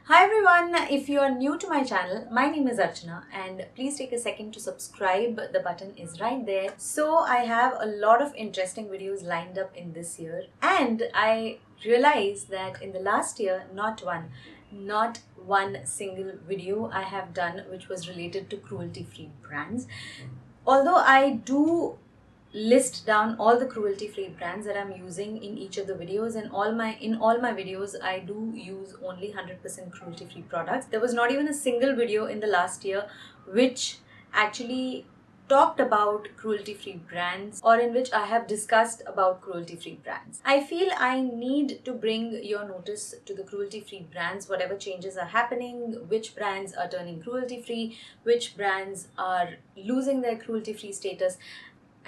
Hi everyone, if you are new to my channel, my name is Archana and please take a second to subscribe. The button is right there. So I have a lot of interesting videos lined up in this year, and I realized that in the last year, not one single video I have done which was related to cruelty-free brands. Although I do list down all the cruelty free brands that I'm using in each of the videos, and in all my videos I do use only 100% cruelty free products. There was not even a single video in the last year which actually talked about cruelty free brands or in which I have discussed about cruelty free brands. I feel I need to bring your notice to the cruelty free brands, whatever changes are happening, which brands are turning cruelty free, which brands are losing their cruelty free status,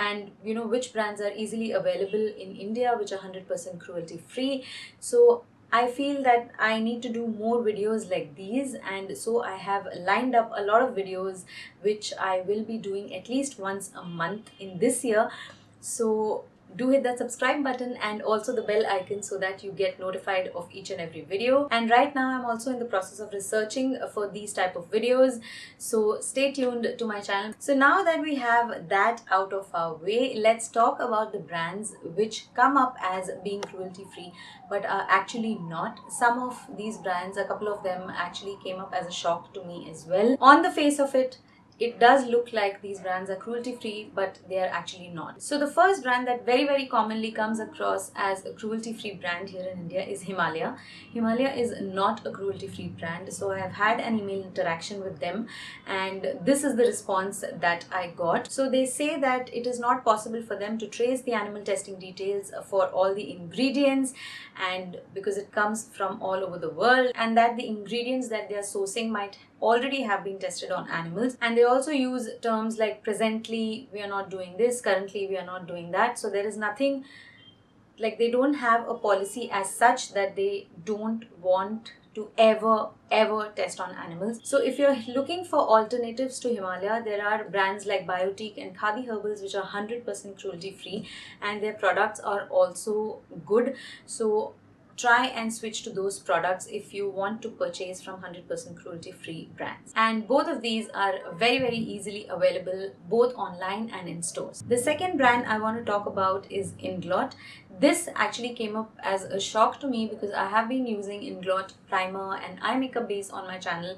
and which brands are easily available in India which are 100% cruelty free. So I feel that I need to do more videos like these, and so I have lined up a lot of videos which I will be doing at least once a month in this year. So do hit that subscribe button and also the bell icon so that you get notified of each and every video. And right now I'm also in the process of researching for these type of videos, so stay tuned to my channel. So now that we have that out of our way, let's talk about the brands which come up as being cruelty free but are actually not. Some of these brands, a couple of them, actually came up as a shock to me as well. On the face of it, it does look like these brands are cruelty free, but they are actually not. So the first brand that very commonly comes across as a cruelty free brand here in India is Himalaya. Himalaya is not a cruelty free brand, so I have had an email interaction with them and this is the response that I got. So they say that it is not possible for them to trace the animal testing details for all the ingredients, and because it comes from all over the world, and that the ingredients that they are sourcing might already have been tested on animals. And they also use terms like presently we are not doing this, currently we are not doing that. So there is nothing, like they don't have a policy as such that they don't want to ever test on animals. So if you're looking for alternatives to Himalaya, there are brands like Biotique and Himalaya Herbals which are 100% cruelty free, and their products are also good. So try and switch to those products if you want to purchase from 100% cruelty free brands. And both of these are very easily available both online and in stores. The second brand I want to talk about is Inglot. This actually came up as a shock to me because I have been using Inglot primer and eye makeup base on my channel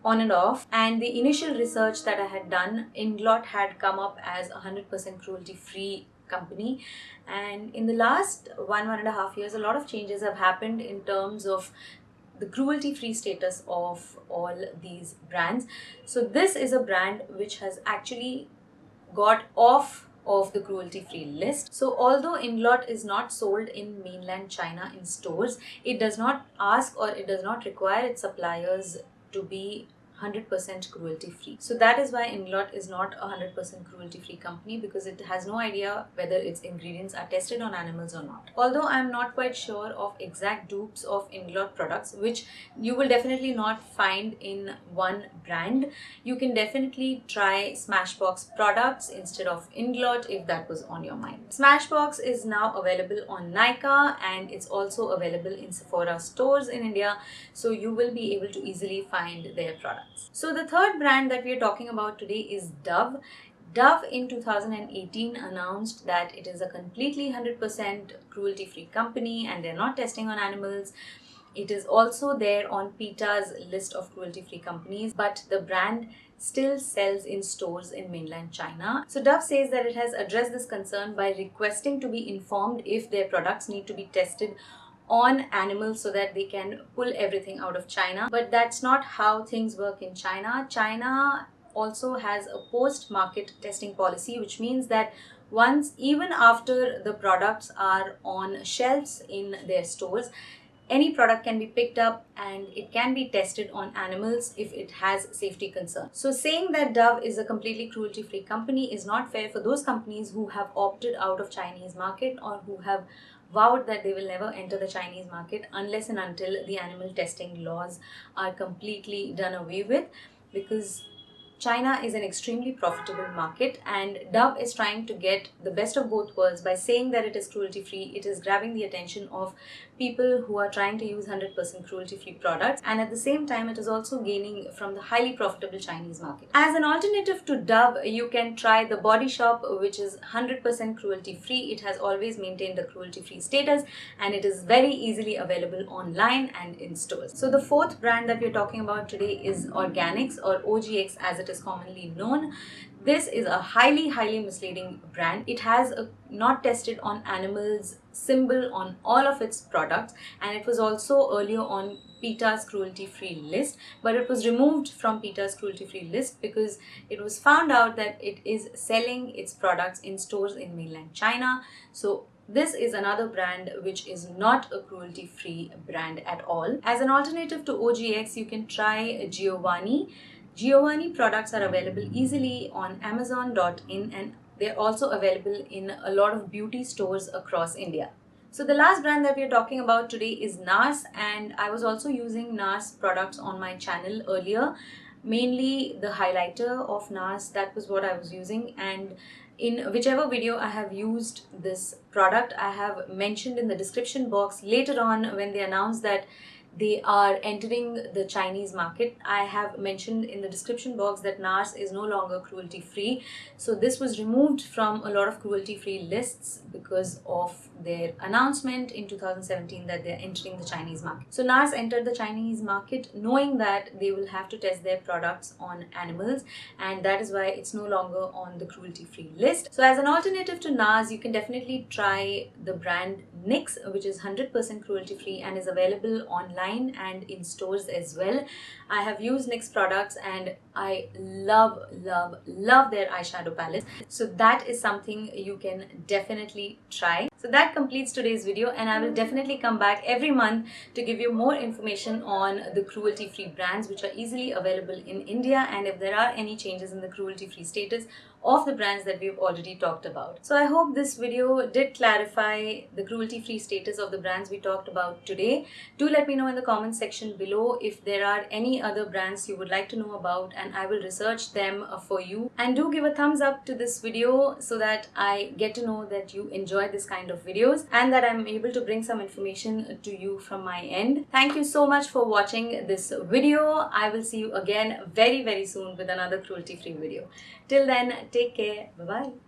on and off, and the initial research that I had done, Inglot had come up as 100% cruelty free company. And in the last 1.5 years, a lot of changes have happened in terms of the cruelty free status of all these brands. So this is a brand which has actually got off of the cruelty free list. So although Inglot is not sold in mainland China in stores, it does not ask or it does not require its suppliers to be 100% cruelty free. So that is why Inglot is not a 100% cruelty free company, because it has no idea whether its ingredients are tested on animals or not. Although I am not quite sure of exact dupes of Inglot products, which you will definitely not find in one brand, you can definitely try Smashbox products instead of Inglot if that was on your mind. Smashbox is now available on Nykaa and it's also available in Sephora stores in India, so you will be able to easily find their products. So the third brand that we are talking about today is Dove. Dove in 2018 announced that it is a completely 100% cruelty free company and they're not testing on animals. It is also there on PETA's list of cruelty free companies, but the brand still sells in stores in mainland China. So Dove says that it has addressed this concern by requesting to be informed if their products need to be tested on animals so that they can pull everything out of China. But that's not how things work in China. China also has a post-market testing policy, which means that even after the products are on shelves in their stores, any product can be picked up and it can be tested on animals if it has safety concerns. So saying that Dove is a completely cruelty-free company is not fair for those companies who have opted out of Chinese market or who have vowed that they will never enter the Chinese market unless and until the animal testing laws are completely done away with, because China is an extremely profitable market and Dove is trying to get the best of both worlds by saying that it is cruelty free. It is grabbing the attention of people who are trying to use 100% cruelty-free products, and at the same time it is also gaining from the highly profitable Chinese market. As an alternative to Dove, you can try the Body Shop, which is 100% cruelty-free. It has always maintained a cruelty-free status and it is very easily available online and in stores. So the fourth brand that we're talking about today is Organix, or OGX as it is commonly known. This is a highly misleading brand. It has a not tested on animals symbol on all of its products, and it was also earlier on PETA's cruelty-free list, but it was removed from PETA's cruelty-free list because it was found out that it is selling its products in stores in mainland China. So this is another brand which is not a cruelty-free brand at all. As an alternative to OGX, you can try Giovanni. Giovanni products are available easily on Amazon.in, and they're also available in a lot of beauty stores across India. So the last brand that we're talking about today is NARS, and I was also using NARS products on my channel earlier. Mainly the highlighter of NARS, that was what I was using, and in whichever video I have used this product, I have mentioned in the description box later on when they announced that they are entering the Chinese market. I have mentioned in the description box that NARS is no longer cruelty free. So this was removed from a lot of cruelty free lists because of their announcement in 2017 that they are entering the Chinese market. So NARS entered the Chinese market knowing that they will have to test their products on animals, and that is why it's no longer on the cruelty free list. So as an alternative to NARS, you can definitely try the brand NYX, which is 100% cruelty free and is available online and in stores as well. I have used NYX products and I love their eyeshadow palette. So that is something you can definitely try. So that completes today's video, and I will definitely come back every month to give you more information on the cruelty-free brands which are easily available in India, and if there are any changes in the cruelty-free status of the brands that we've already talked about. So I hope this video did clarify the cruelty-free status of the brands we talked about today. Do let me know in the comment section below if there are any other brands you would like to know about, and I will research them for you. And do give a thumbs up to this video so that I get to know that you enjoy this kind of videos and that I'm able to bring some information to you from my end. Thank you so much for watching this video. I will see you again very soon with another cruelty-free video. Till then, take care. Bye-bye.